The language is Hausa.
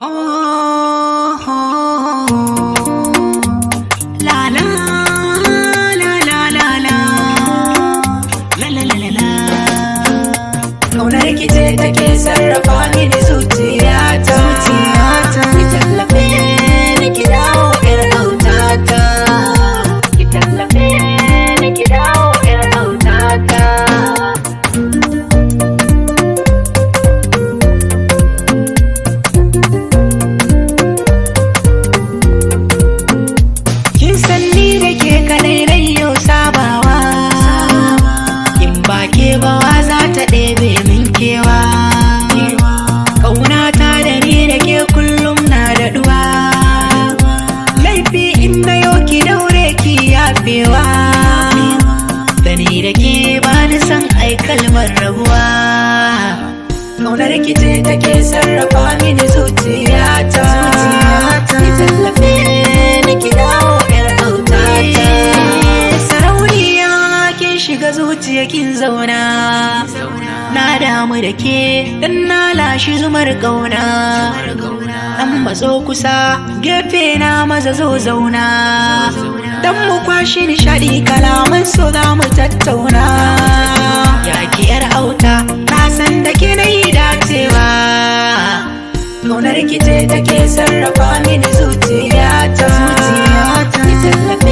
Oh, la la la la la la la la la la. Kaunar ki ce take sarrafa mini zuciyata. Ki tallafe ni ki dawo ƴar autata. Ki tallafe ni ki dawo ƴar autata. Bawa za ta ɗebe min kewa, ƙaunata da ni da ke kullum na daɗuwa. Laifi inda yau ki daure ki yafewa, da ni da ke ba ni san ai kalmar rabuwa. Ƙaunar ki ce take sarrafa mini zuciyata. Ki tallafe ni ki dawo ƴar autata. Sarauniya kin shiga zuciya kin zauna, na damu da ke dan na lashi zumar ƙauna. Dan matso kusa gefe na maza zo zauna, dan mu kwashi nishaɗi kalaman so za mu tattauna. Ya ki ƴar auta na san da ke na yi dacewa, ƙaunar ki ce take sarrafa mini zuciyata. Ki tallafa